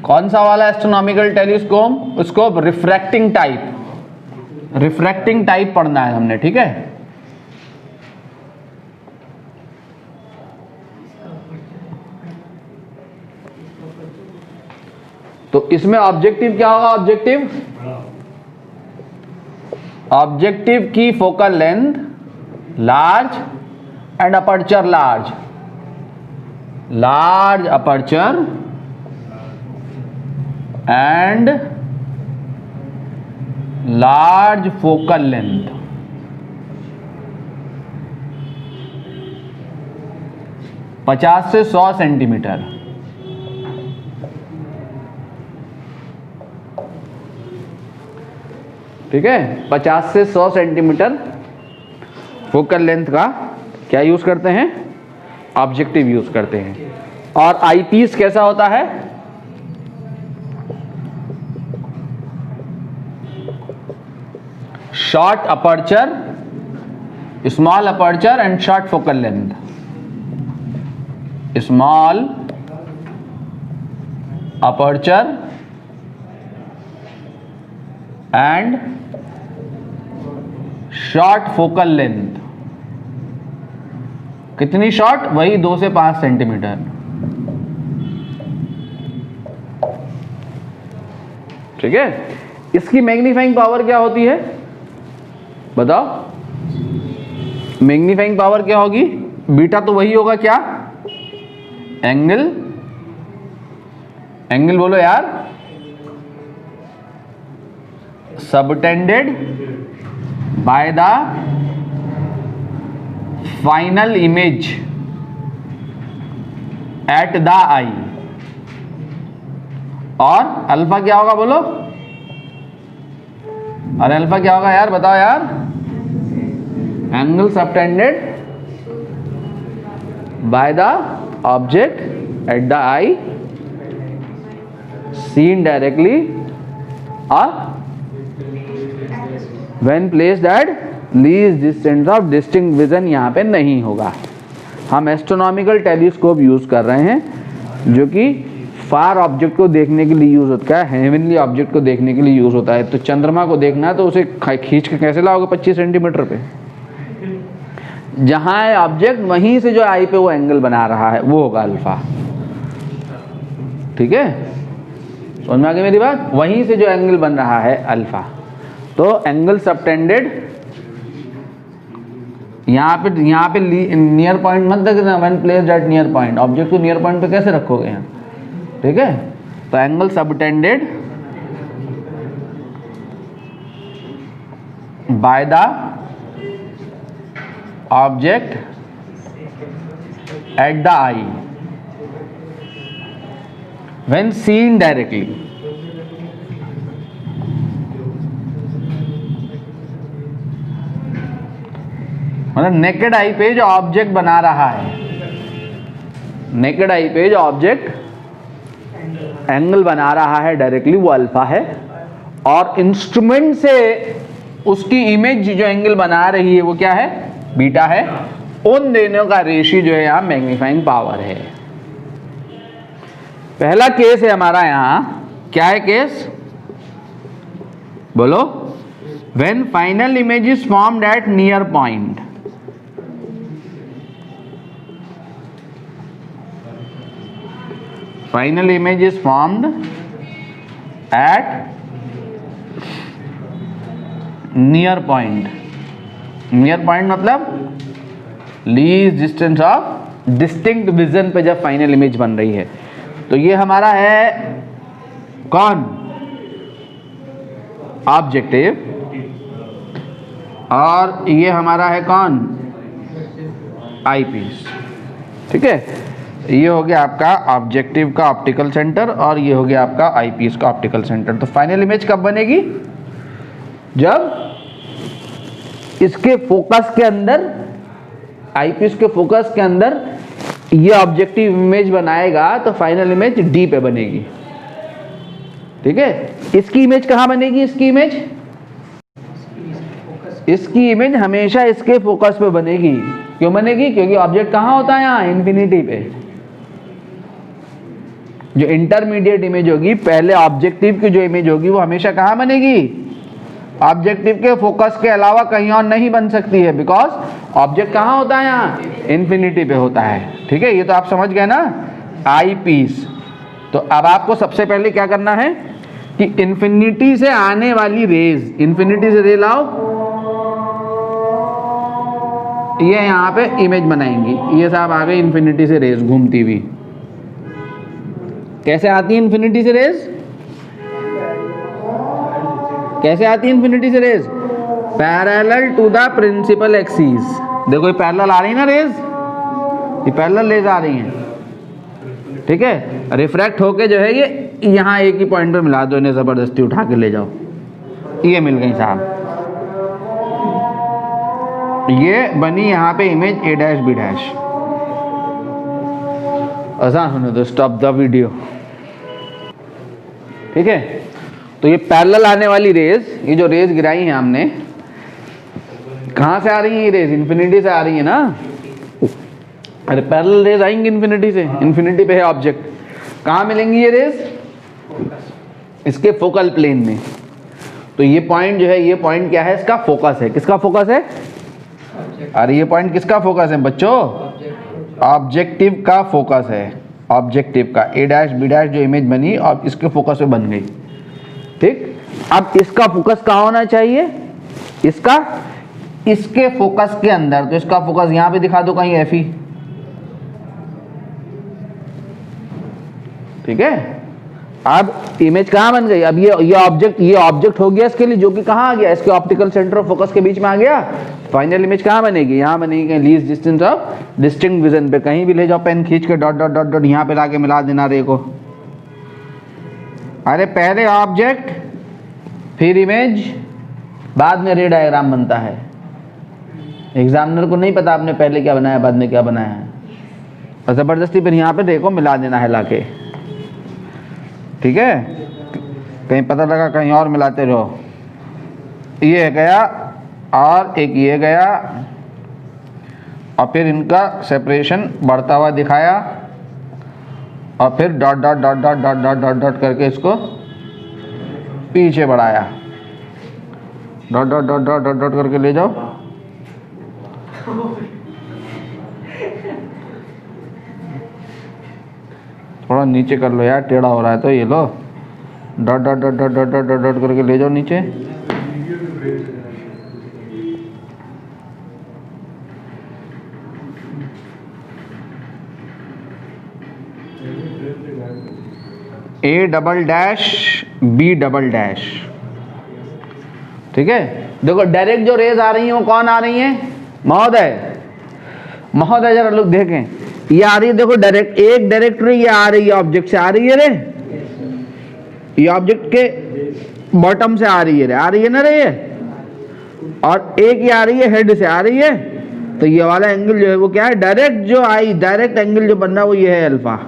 कौन सा वाला astronomical telescope? Scope refracting type पढ़ना है हमने, ठीक है। तो इसमें ऑब्जेक्टिव क्या होगा? ऑब्जेक्टिव की focal length large and aperture large aperture and large focal length. पचास से 100 सेंटीमीटर। ठीक है, 50 से 100 सेंटीमीटर फोकल लेंथ का क्या यूज करते हैं? ऑब्जेक्टिव यूज करते हैं। और आईपीस कैसा होता है? Short aperture, small aperture and short focal length. Small aperture and short focal length. कितनी शॉर्ट? वही 2 से 5 सेंटीमीटर। ठीक है। इसकी मैग्नीफाइंग पावर क्या होती है बताओ? मैग्नीफाइंग पावर क्या होगी? बीटा तो वही होगा क्या? एंगल बोलो यार। Subtended by the final image at the eye. और अल्फा क्या होगा बोलो? अरे अल्फा क्या होगा यार, बताओ यार। Angle subtended by the object at the I seen directly or when placed at least distance of distinct vision। यहाँ पे नहीं होगा। हम एस्ट्रोनॉमिकल टेलीस्कोप यूज कर रहे हैं जो कि फार ऑब्जेक्ट को देखने के लिए यूज होता है, हेवनली ऑब्जेक्ट को देखने के लिए यूज होता है। तो चंद्रमा को देखना है तो उसे खींच के कैसे लाओगे 25 सेंटीमीटर पे? जहां है ऑब्जेक्ट वहीं से जो आई पे वो एंगल बना रहा है वो होगा अल्फा। ठीक है, समझ में आ गई मेरी बात? वहीं से जो एंगल बन रहा है अल्फा। तो एंगल सबटेंडेड यहाँ पे नियर पॉइंट मत देखना। When placed at near point, object को नियर पॉइंट पे कैसे रखोगे यहाँ? ठीक है, तो angle subtended by the object at the I when seen directly। मतलब नेकेड आई पे जो ऑब्जेक्ट बना रहा है, नेकेड आई पे जो ऑब्जेक्ट एंगल बना रहा है डायरेक्टली वो अल्फा है। और इंस्ट्रूमेंट से उसकी इमेज जो एंगल बना रही है वो क्या है? बीटा है। उन दोनों का रेशियो जो है यहाँ मैग्नीफाइंग पावर है। पहला केस है हमारा यहां, क्या है केस बोलो? When final image is formed at near point. Final image is formed at near point. Near point मतलब least distance of distinct vision पे जब फाइनल इमेज बन रही है। तो ये हमारा है कौन? ऑब्जेक्टिव। और ये हमारा है कौन? आईपीस। ठीक है, ये हो गया आपका ऑब्जेक्टिव का ऑप्टिकल सेंटर और ये हो गया आपका आईपीस का ऑप्टिकल सेंटर। तो फाइनल इमेज कब बनेगी? जब इसके फोकस के अंदर, आईपीस के फोकस के अंदर ये ऑब्जेक्टिव इमेज बनाएगा तो फाइनल इमेज डी पे बनेगी। ठीक है, इसकी इमेज कहां बनेगी? इसकी इमेज इसकी इमेज हमेशा इसके फोकस पे बनेगी। क्यों बनेगी? क्योंकि ऑब्जेक्ट कहाँ होता है? यहाँ इन्फिनिटी पे। जो इंटरमीडिएट इमेज होगी, पहले ऑब्जेक्टिव की जो इमेज होगी वो हमेशा कहाँ बनेगी? ऑब्जेक्टिव के फोकस के अलावा कहीं और नहीं बन सकती है, बिकॉज ऑब्जेक्ट कहाँ होता है? यहाँ इन्फिनिटी पे होता है। ठीक है, ये तो आप समझ गए ना, आई पीस। तो अब आपको सबसे पहले क्या करना है कि इन्फिनिटी से आने वाली रेज, इन्फिनिटी से रे लाओ, ये यहाँ पे इमेज बनाएंगी। ये साहब आ गई इन्फिनिटी से रेज घूमती हुई। कैसे आती है इन्फिनिटी से रेज? कैसे आती है इन्फिनिटी से rays? Parallel to the principal axis. देखो ये पैरेलल आ रही है ना रेज, ये पैरेलल रेज आ रही हैं। ठीक है, रिफ्रैक्ट होके जो है ये यहाँ एक ही पॉइंट पे मिला दो, इन्हें जबरदस्ती उठा के ले जाओ, ये मिल गई साहब। ये बनी यहाँ पे image A dash B dash. आसान होने दो, स्टॉप द वीडियो। ठीक है, तो ये पैरेलल आने वाली रेज, ये जो रेज गिराई है हमने, कहाँ से आ रही है ये रेज? इन्फिनिटी से आ रही है ना। अरे पैरेलल रेज आएंगी इन्फिनिटी से, इन्फिनिटी पे है ऑब्जेक्ट, कहाँ मिलेंगी ये रेज? इसके फोकल प्लेन में। तो ये पॉइंट जो है, ये पॉइंट क्या है? इसका फोकस है। किसका फोकस है? अरे ये पॉइंट किसका फोकस है बच्चों? ऑब्जेक्टिव का फोकस है, ऑब्जेक्टिव का। ए डैश बी डैश जो इमेज बनी और इसके फोकस पे बन गई। ठीक, अब इसका फोकस कहाँ होना चाहिए? इसका, इसके फोकस के अंदर। तो इसका फोकस यहां पे दिखा दो कहीं, एफ ई। ठीक है, अब इमेज कहाँ बन गई? अब ये ऑब्जेक्ट हो गया इसके लिए, जो कि कहाँ आ गया? इसके ऑप्टिकल सेंटर ऑफ फोकस के बीच में आ गया। फाइनल इमेज कहाँ बनेगी? यहाँ बनेगी कहीं least distance of distinct vision पे। कहीं भी ले जाओ पेन खींच के, डॉट डॉट डॉट डॉट यहाँ पे लाके मिला देना रे को। अरे पहले ऑब्जेक्ट फिर इमेज, बाद में रे डायग्राम बनता है। एग्जामिनर को नहीं पता आपने पहले क्या बनाया बाद में क्या बनाया है, और जबरदस्ती फिर यहाँ पे रे को मिला देना है लाके। ठीक है, कहीं पता लगा कहीं और मिलाते रहो। ये गया और एक ये गया, और फिर इनका सेपरेशन बढ़ता हुआ दिखाया, और फिर dot dot dot dot dot dot dot dot करके इसको पीछे बढ़ाया। Dot dot dot dot dot dot करके ले जाओ। थोड़ा नीचे कर लो यार, टेढ़ा हो रहा है तो ये लो। Dot dot dot dot dot dot dot करके ले जाओ नीचे। A double dash B double dash. ठीक है, देखो डायरेक्ट जो रेज आ रही है वो कौन आ रही है? महोदय, महोदय जरा लोग देखें, ये आ रही है, देखो डायरेक्ट, एक डायरेक्ट रे ये आ रही है, ऑब्जेक्ट से आ रही है रे, ये ऑब्जेक्ट के बॉटम से आ रही है रे, आ रही है ना रे ये, और एक ये आ रही है हेड से आ रही है। तो ये वाला एंगल जो है वो क्या है? डायरेक्ट जो आई, डायरेक्ट एंगल जो बन रहा है वो ये है अल्फा।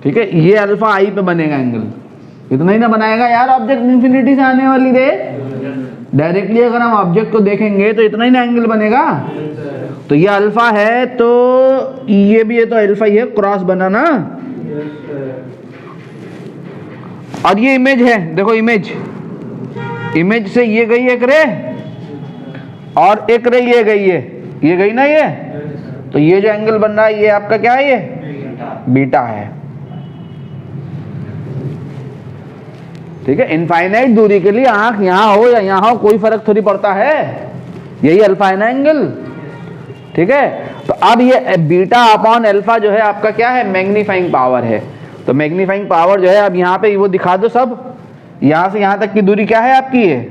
ठीक है, ये अल्फा आई पे बनेगा एंगल। इतना ही ना बनाएगा यार ऑब्जेक्ट इन्फिनिटी से आने वाली रे। डायरेक्टली अगर हम ऑब्जेक्ट को देखेंगे तो इतना ही ना एंगल बनेगा। तो ये अल्फा है, तो ये भी है, तो अल्फा ही है, क्रॉस बना ना। और ये इमेज है, देखो इमेज, इमेज से ये गई एक रे, और एक रे ये गई है, ये गई ना ये। तो ये जो एंगल बन रहा है ये आपका क्या है? ये बीटा है। ठीक है, इनफाइनाइट दूरी के लिए आंख यहां हो या यहां हो कोई फर्क थोड़ी पड़ता है, यही अल्फा है ना एंगल। ठीक है, तो अब ये बीटा अपॉन अल्फा जो है आपका क्या है? मैग्नीफाइंग पावर है। तो मैग्नीफाइंग पावर जो है, अब यहां पे वो दिखा दो सब, यहां से यहां तक की दूरी क्या है आपकी? ये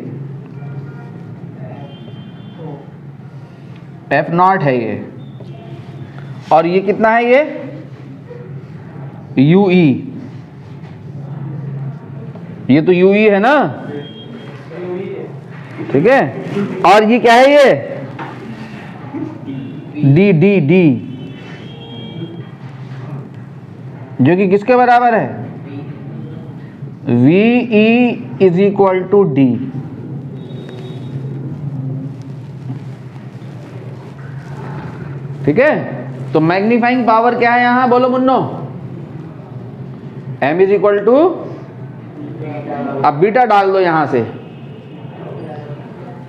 F0 है ये, और ये कितना है? ये UE, ये तो UE है ना। ठीक है, और ये क्या है? ये D जो कि किसके बराबर है? VE is equal to D। ठीक है, तो मैग्नीफाइंग पावर क्या है यहां, बोलो मुन्नो? M इज इक्वल टू, अब बीटा डाल दो यहां से,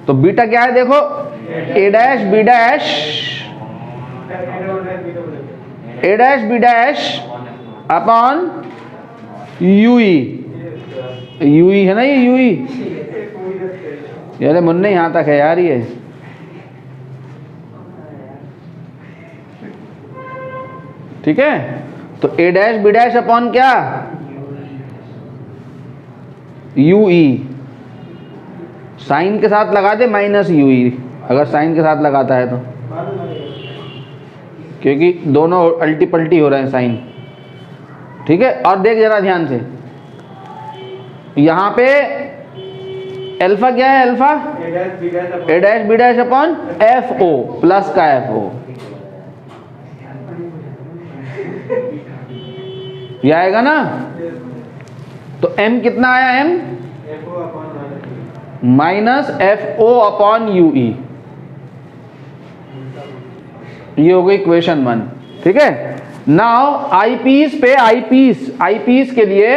तो बीटा क्या है देखो, A dash B dash, A dash B dash upon UE। UE है ना ये, UE यार मुन्ने यहां तक है यार ये। ठीक है, तो A dash B dash upon क्या, UE। साइन के साथ लगा दे माइनस UE, अगर साइन के साथ लगाता है तो, क्योंकि दोनों अल्टी पल्टी हो रहे हैं साइन। ठीक है, और देख जरा ध्यान से, यहां पे अल्फा क्या है, alpha A dash B dash upon FO, plus का FO, ये आएगा ना। तो M कितना आया, M minus FO upon UE, ये हो गई इक्वेशन 1। ठीक है, नाउ आईपीस पे, आईपीस के लिए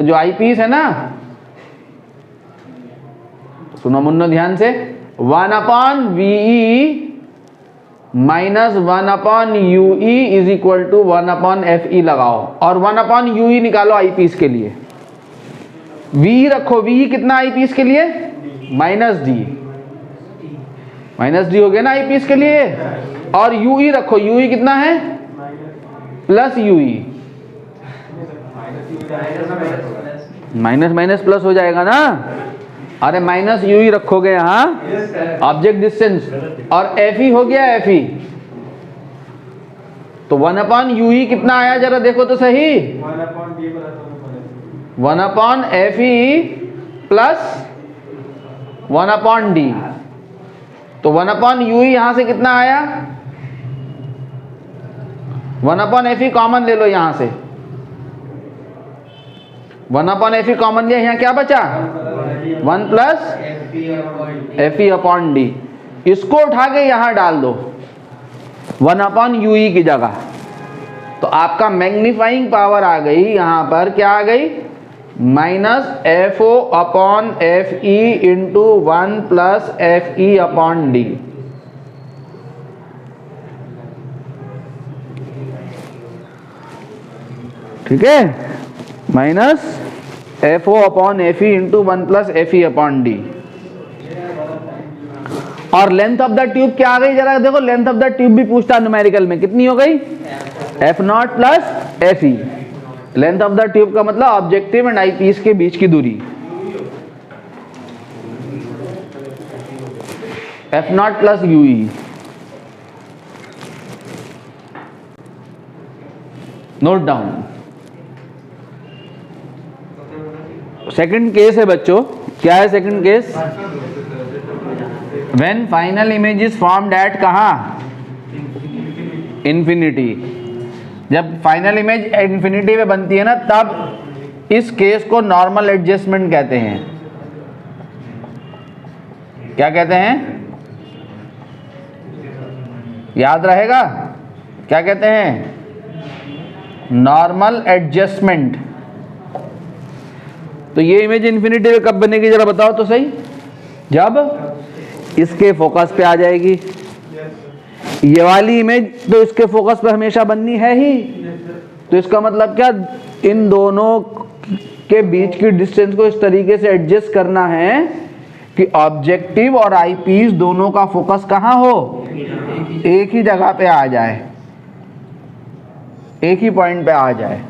जो आईपीस है ना, सुनो मुन्नो ध्यान से, 1 upon VE minus 1 upon UE is equal to 1 upon FE लगाओ, और 1 अपॉन UE निकालो आईपीस के लिए। VE रखो, VE कितना आईपीस के लिए, माइनस D, माइनस D हो गया ना आईपीस के लिए, और UE रखो, UE कितना है, plus UE, minus minus plus हो जाएगा ना। अरे माइनस UE रखोगे यहाँ, ऑब्जेक्ट डिस्टेंस, और FE हो गया FE, तो 1 अपॉन UE कितना आया जरा देखो तो सही, 1 upon FE plus 1 upon D, तो 1 अपॉन UE यहां से कितना आया, 1 अपॉन FE कॉमन ले लो यहां से, 1 अपॉन FE कॉमन लिया, यहाँ क्या बचा, 1 प्लस FE अपॉन D, इसको उठा के यहां डाल दो 1 अपॉन UE की जगह, तो आपका मैग्नीफाइंग पावर आ गई यहां पर, क्या आ गई, minus FO upon FE into 1 plus FE upon D। ठीक है, minus FO upon FE into 1 plus FE upon D। और लेंथ ऑफ द ट्यूब क्या आ गई जरा देखो, लेंथ ऑफ द ट्यूब भी पूछता न्यूमेरिकल में, कितनी हो गई, F0 plus FE। Length of the tube का मतलब ऑब्जेक्टिव एंड आईपीस के बीच की दूरी, F0 plus UE। Note down. Second case है बच्चों, क्या है second case, when final image is formed eight कहां, इंफिनिटी। जब फाइनल इमेज इंफिनिटी में बनती है ना, तब इस केस को नॉर्मल एडजस्टमेंट कहते हैं। क्या कहते हैं, याद रहेगा, क्या कहते हैं, नॉर्मल एडजस्टमेंट। तो ये इमेज इंफिनिटी में कब बनेगी जरा बताओ तो सही, जब इसके फोकस पे आ जाएगी। ये वाली इमेज तो इसके फोकस पे हमेशा बननी है ही, तो इसका मतलब क्या, इन दोनों के बीच की डिस्टेंस को इस तरीके से एडजस्ट करना है कि ऑब्जेक्टिव और आईपीस दोनों का फोकस कहाँ हो, एक ही जगह पे आ जाए, एक ही पॉइंट पे आ जाए।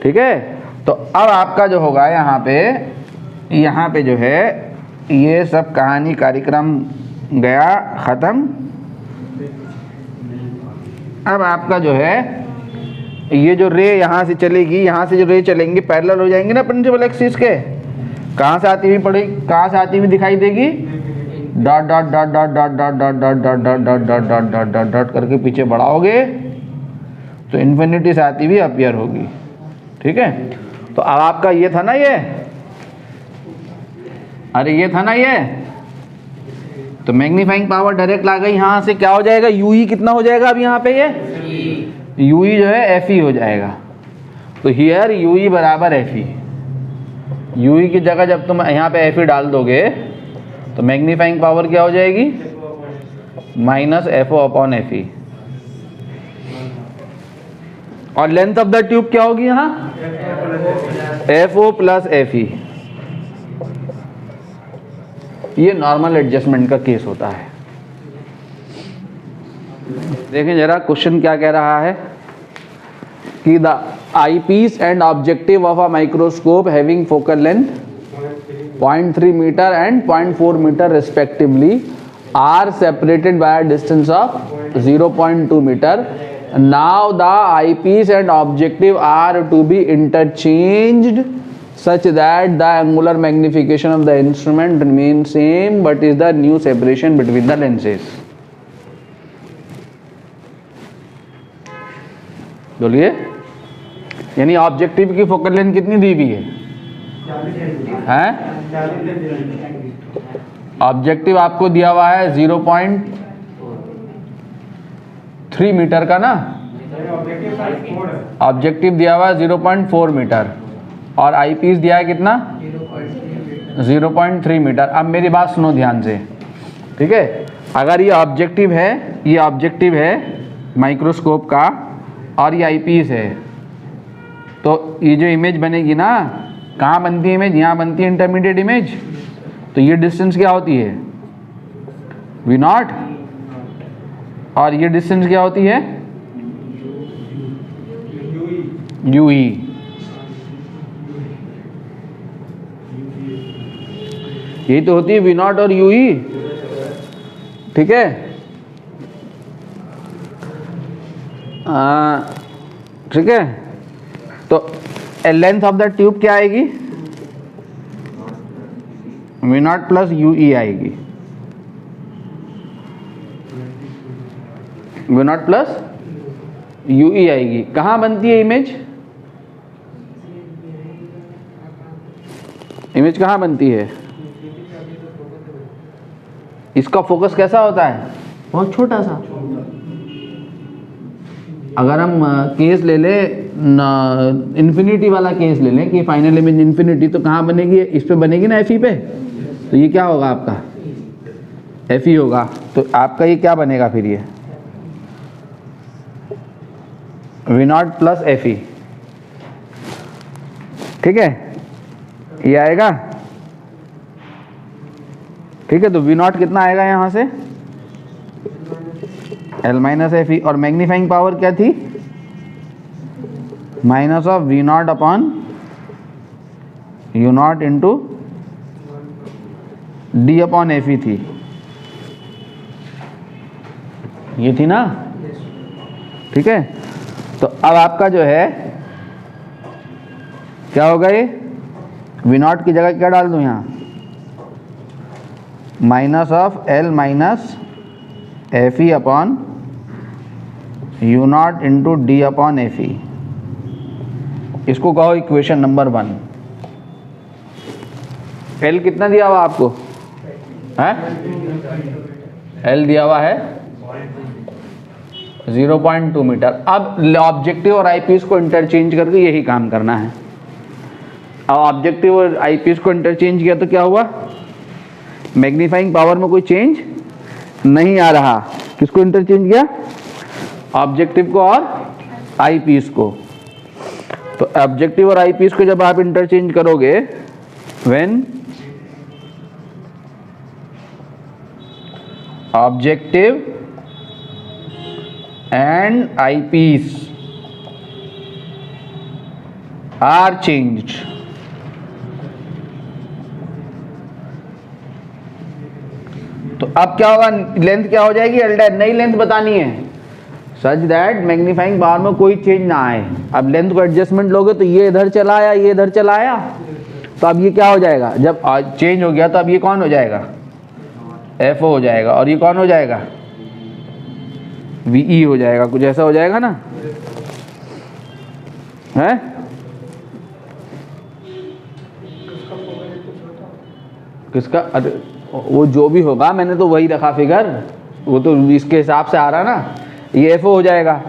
ठीक है, तो अब आपका जो होगा यहाँ पे जो है ये सब कहानी कार्यक्रम गया ख़त्म। अब आपका जो है ये जो रे यहाँ से चलेगी, यहाँ से जो रे चलेंगी पैरेलल हो जाएंगे ना प्रिंसिपल एक्सिस के, कहाँ से आती हुई पड़ेगी, कहाँ से आती हुई दिखाई देगी, dot dot dot dot dot dot dot dot dot dot dot dot dot dot dot dot करके पीछे बढ़ाओगे तो इन्फिनिटी से आती हुई अपीयर होगी। ठीक है, तो अब आपका ये था ना, ये अरे ये था ना ये, तो मैग्नीफाइंग पावर डायरेक्ट आ गई, यहाँ से क्या हो जाएगा, यूई कितना हो जाएगा अब यहाँ पे, ये यूई जो है एफ ई हो जाएगा। तो हियर यूई बराबर एफ ई, यूई की जगह जब तुम यहाँ पे एफ ई डाल दोगे तो मैग्नीफाइंग पावर क्या हो जाएगी, minus F O upon F E. और लेंथ ऑफ द ट्यूब क्या होगी यहाँ, F O plus F E. ये नॉर्मल एडजस्टमेंट का केस होता है। देखें जरा क्वेश्चन क्या कह रहा है कि the eyepiece and objective of a microscope having focal length 0.3 metre and 0.4 metre respectively are separated by a distance of 0.2 metre. Now the eyepiece and objective are to be interchanged such that the angular magnification of the instrument remains same but is the new separation between the lenses। बोलिए, यानी objective की focal length कितनी दी हुई है, हैं? Objective आपको दिया हुआ है 0.3 मीटर का ना, ऑब्जेक्टिव दिया हुआ है 0.4 मीटर और आई पीस दिया है कितना, 0.3 मीटर। अब मेरी बात सुनो ध्यान से, ठीक है। अगर ये ऑब्जेक्टिव है, ये ऑब्जेक्टिव है माइक्रोस्कोप का और ये आई पीस है, तो ये जो इमेज बनेगी ना, कहाँ बनती है इमेज, यहाँ बनती है इंटरमीडिएट इमेज। तो ये डिस्टेंस क्या होती है, वी नॉट, और ये डिस्टेंस क्या होती है, यू ई। यही तो होती है वी नॉट और यू ई, ठीक है। ठीक है, तो लेंथ ऑफ द ट्यूब क्या आएगी, V not plus U E आएगी, V not plus U E आएगी। कहाँ बनती है इमेज, इमेज कहाँ बनती है, इसका फोकस कैसा होता है, बहुत छोटा सा। अगर हम केस ले ले इन्फिनिटी वाला केस ले लें कि फाइनल इमेज इन्फिनिटी, तो कहाँ बनेगी, इस पे बनेगी ना, एफ ई पे। तो ये क्या होगा आपका, एफ ई होगा। तो आपका ये क्या बनेगा फिर, ये V not plus F E, ठीक है, ये आएगा, ठीक है। तो वी नॉट कितना आएगा यहाँ से, एल माइनस एफ ई, और मैग्नीफाइंग पावर क्या थी, minus of V not upon U not into D upon F E थी, ये थी ना, ठीक है। तो अब आपका जो है क्या होगा, ये वी नॉट की जगह क्या डाल दूं यहाँ, minus of L minus F E upon U not into D upon F ई। इसको कहो इक्वेशन नंबर 1। एल कितना दिया हुआ आपको, है एल दिया हुआ है 0.2 मीटर। अब ऑब्जेक्टिव और आईपीस को इंटरचेंज करके यही काम करना है। अब ऑब्जेक्टिव और आईपीस को इंटरचेंज किया तो क्या हुआ, मैग्नीफाइंग पावर में कोई चेंज नहीं आ रहा। किसको इंटरचेंज किया, ऑब्जेक्टिव को और आईपीस को। तो ऑब्जेक्टिव और आईपीस को जब आप इंटरचेंज करोगे, when objective and eyepiece are changed, तो अब क्या होगा, लेंथ क्या हो जाएगी, एल डैश, नई लेंथ बतानी है, सच दैट मैग्नीफाइंग पावर में कोई चेंज ना आए। अब लेंथ को एडजस्टमेंट लोगे तो ये इधर चला आया, ये इधर चला आया, तो अब ये क्या हो जाएगा, जब चेंज हो गया तो अब ये कौन हो जाएगा, एफ ओ हो जाएगा, और ये कौन हो जाएगा, वी ई हो जाएगा, कुछ ऐसा हो जाएगा ना, है। किसका? अरे वो जो भी होगा, मैंने तो वही रखा फिगर, वो तो इसके हिसाब से आ रहा ना, ये FO हो जाएगा,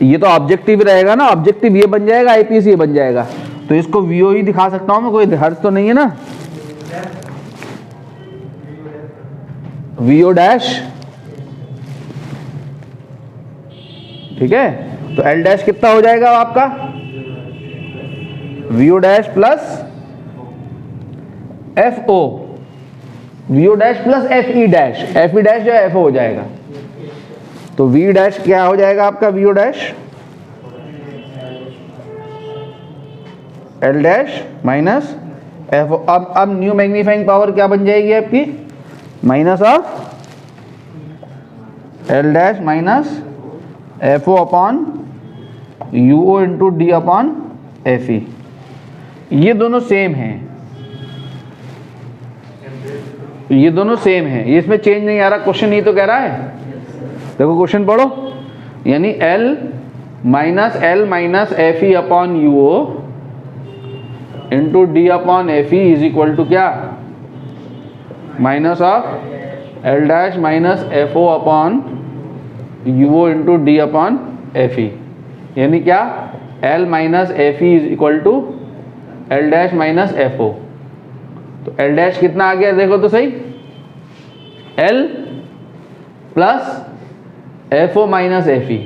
ये तो ऑब्जेक्टिव रहेगा ना, ऑब्जेक्टिव ये बन जाएगा, आईपीस ये बन जाएगा, तो इसको VO ही दिखा सकता हूँ मैं, कोई हर्ज तो नहीं है ना। VO डैश, ठीक है, तो L डैश कितना हो जाएगा आपका? VO dash plus FO, VO dash plus FE dash, FE dash जो है FO हो जाएगा, तो V डैश क्या हो जाएगा आपका? VO dash L dash minus FO। अब न्यू मैग्नीफाइंग पावर क्या बन जाएगी आपकी? Minus of L dash minus FO upon UO into D upon FE। ये दोनों सेम हैं, ये दोनों सेम हैं, ये इसमें चेंज नहीं आ रहा, क्वेश्चन ही तो कह रहा है। देखो क्वेश्चन पढ़ो, यानी L minus FE upon UO into D upon FE is equal to क्या? Minus of L dash minus FO upon UO into D upon FE, यानी क्या? L minus FE is equal to L dash minus FO। तो L dash कितना आ गया देखो तो सही, L plus FO minus FE,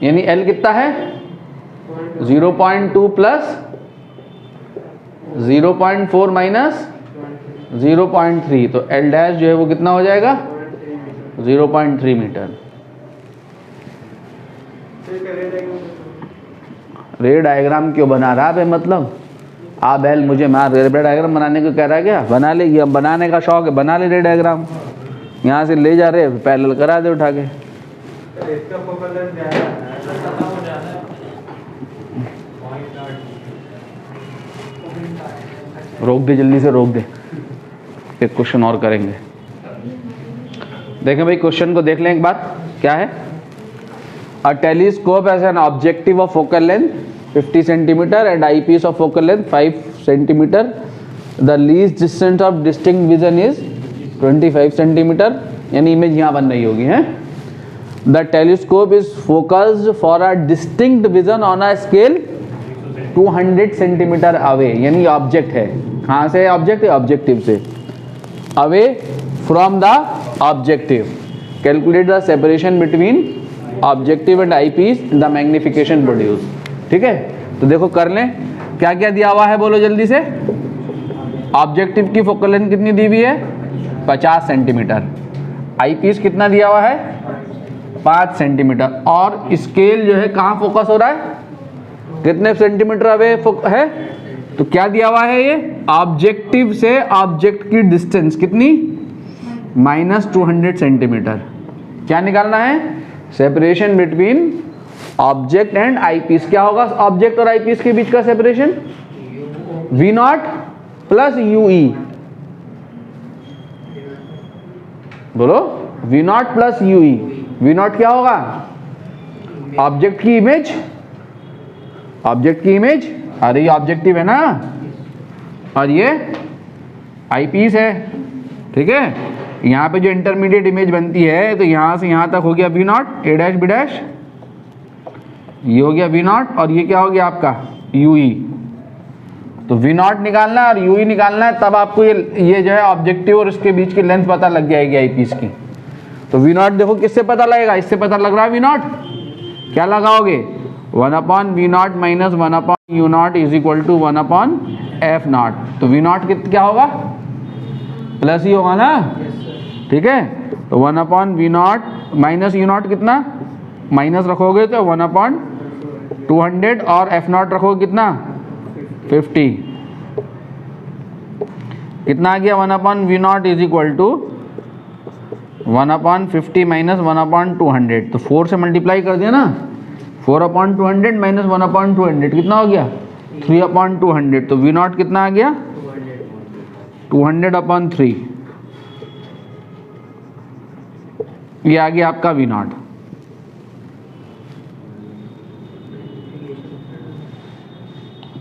यानी L कितना है? 0.2 प्लस 0.4 माइनस 0.3, तो L डैश जो है वो कितना हो जाएगा? 0.3 मीटर। रे डायग्राम क्यों बना रहा है? मतलब आप एल मुझे मार रे डायग्राम बनाने को कह रहा है क्या? बना ले, ये बनाने का शौक है, बना ले रे डायग्राम, यहाँ से ले जा रहे पैरेलल करा दे उठा के। रोक दे, जल्दी से रोक दे, एक क्वेश्चन और करेंगे। देखें भाई क्वेश्चन को देख लें एक बार, क्या है? A telescope as an objective of focal length 50 centimetre and eyepiece of focal length 5 centimetre, the least distance of distinct vision is 25 centimetre, यानी इमेज यहाँ बन रही होगी, है। The telescope is focused for a distinct vision on a scale 200 centimetre away, यानी object है, कहाँ से ऑब्जेक्ट है? ऑब्जेक्टिव से, away from the objective, calculate the separation between objective and eyepiece, the magnification produce. ठीक है, तो देखो कर लें, क्या क्या दिया हुआ है बोलो जल्दी से। ऑब्जेक्टिव की फोकल लेंथ कितनी दी हुई है? 50 सेंटीमीटर, आई पीस कितना दिया हुआ है? 5 सेंटीमीटर, और स्केल जो है कहाँ फोकस हो रहा है? कितने सेंटीमीटर अवे है? तो क्या दिया हुआ है ये? ऑब्जेक्टिव से ऑब्जेक्ट की डिस्टेंस कितनी? -200 सेंटीमीटर। क्या निकालना है? Separation between object and eyepiece. क्या होगा ऑब्जेक्ट और आई पीस के बीच का सेपरेशन? V0 plus UE। बोलो, V0 प्लस UE। V0 क्या होगा? ऑब्जेक्ट की इमेज, ऑब्जेक्ट की इमेज, अरे ये ऑब्जेक्टिव है ना, और ये आई पीस है। ठीक है, यहाँ पे जो इंटरमीडिएट इमेज बनती है, तो यहाँ से यहाँ तक हो गया V0, A dash B dash, ये हो गया V0, और ये क्या हो गया आपका? UE। तो V0 निकालना है और UE निकालना है, तब आपको ये जो है ऑब्जेक्टिव और इसके बीच की लेंथ पता लग जाएगी आई पीस की। तो V0 देखो किससे पता लगेगा? इससे पता लग रहा है V0। क्या लगाओगे? 1/V0 minus 1/U0 is equal to 1/F0। तो V0 क्या होगा? प्लस ही होगा ना। ठीक है, तो 1/V0 माइनस U0 कितना? माइनस रखोगे तो 1/200, और F0 रखोगे कितना? 50। कितना आ गया? 1/V0 is equal to 1/50 minus 1/200। तो 4 से मल्टीप्लाई कर दिया ना, 4/200 माइनस 1/200 कितना हो गया? 3/200। तो V0 कितना आ गया? 200/3। ये आ गया आपका V0।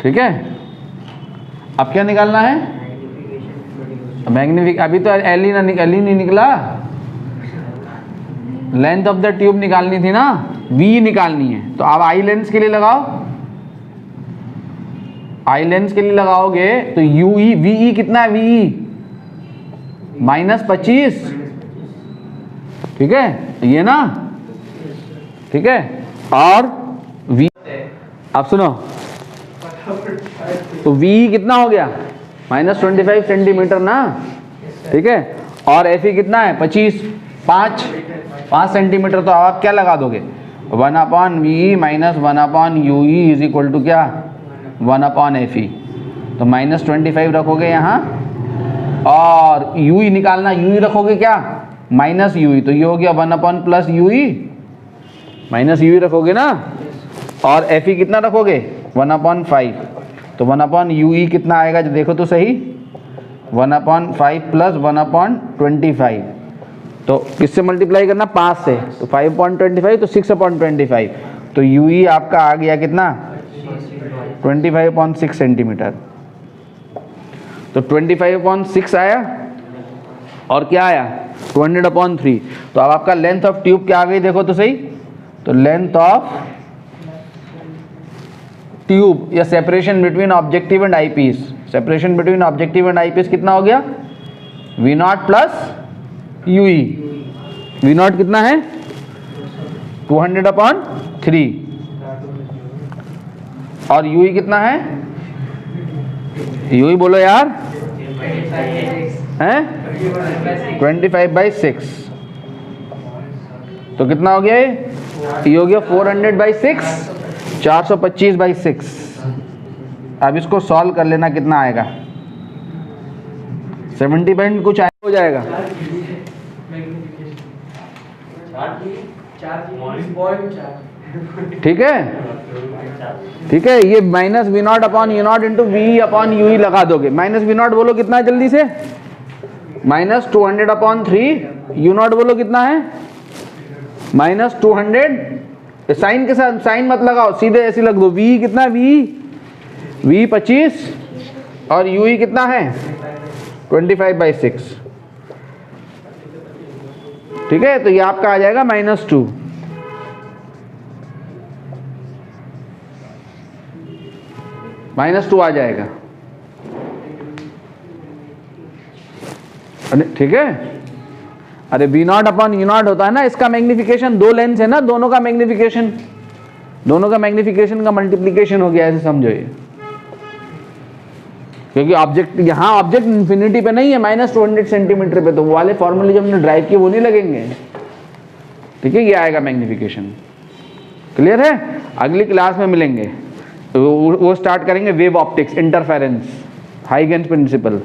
ठीक है, अब क्या निकालना है? मैग्नीफिक अभी तो एल ही नहीं निकला, लेंथ ऑफ द ट्यूब निकालनी थी ना, वी निकालनी है। तो आप आई लेंस के लिए लगाओ, आई लेंस के लिए लगाओगे तो यू ई वी ई कितना है, वी ई -25, ठीक है ये ना, ठीक है। और वी आप सुनो, तो वी कितना हो गया -25 सेंटीमीटर ना, ठीक है। और एफ ई कितना है 25, 5 सेंटीमीटर। तो आप क्या लगा दोगे 1/VE - 1/UE is equal to क्या 1/FE। तो -25 रखोगे यहाँ, और UE निकालना, UE रखोगे क्या -UE, तो ये हो गया 1/+UE, -UE रखोगे ना। और FE कितना रखोगे 1/5, तो 1/UE कितना आएगा जो देखो तो सही, 1/5 + 1/25। तो किससे मल्टीप्लाई करना 5 से, तो 5/25 तो 6/25। तो UE आपका आ गया कितना 25.6 सेंटीमीटर। तो 25.6 आया, और क्या आया 200/3। तो अब आपका लेंथ ऑफ ट्यूब क्या आ गई देखो तो सही, तो लेंथ ऑफ ट्यूब या separation between objective and eyepiece, separation between objective and eyepiece कितना हो गया V0 + UE। V0 कितना है 200/3, और UE कितना है, UE बोलो यार, हैं 25/6। तो कितना हो गया ये हो गया 400/6, 425/6। अब इसको सॉल्व कर लेना, कितना आएगा 70 पॉइंट कुछ हो जाएगा। ठीक है, ठीक है। ये -V0/U0 इंटू VE/UE लगा दोगे। -V0 बोलो कितना है जल्दी से, -200/3, U0 बोलो कितना है -200। साइन के साथ साइन मत लगाओ, सीधे ऐसे लग दो। VE कितना है, VE 25, और UE कितना है 25/6, ठीक है। तो ये आपका आ जाएगा -2। -2 आ जाएगा, ठीक है। अरे V0/U0 होता है ना, इसका मैग्निफिकेशन, दो लेंस है ना, दोनों का मैग्निफिकेशन का मल्टीप्लिकेशन हो गया, ऐसे समझो ये। क्योंकि ऑब्जेक्ट यहाँ ऑब्जेक्ट इन्फिनिटी पे नहीं है, -200 सेंटीमीटर पे, तो वो वाले फॉर्मूले जब हमने ड्राइव किए वो नहीं लगेंगे, ठीक है। ये आएगा मैग्निफिकेशन, क्लियर है। अगली क्लास में मिलेंगे, वो स्टार्ट करेंगे wave optics, interference, Huygens principal.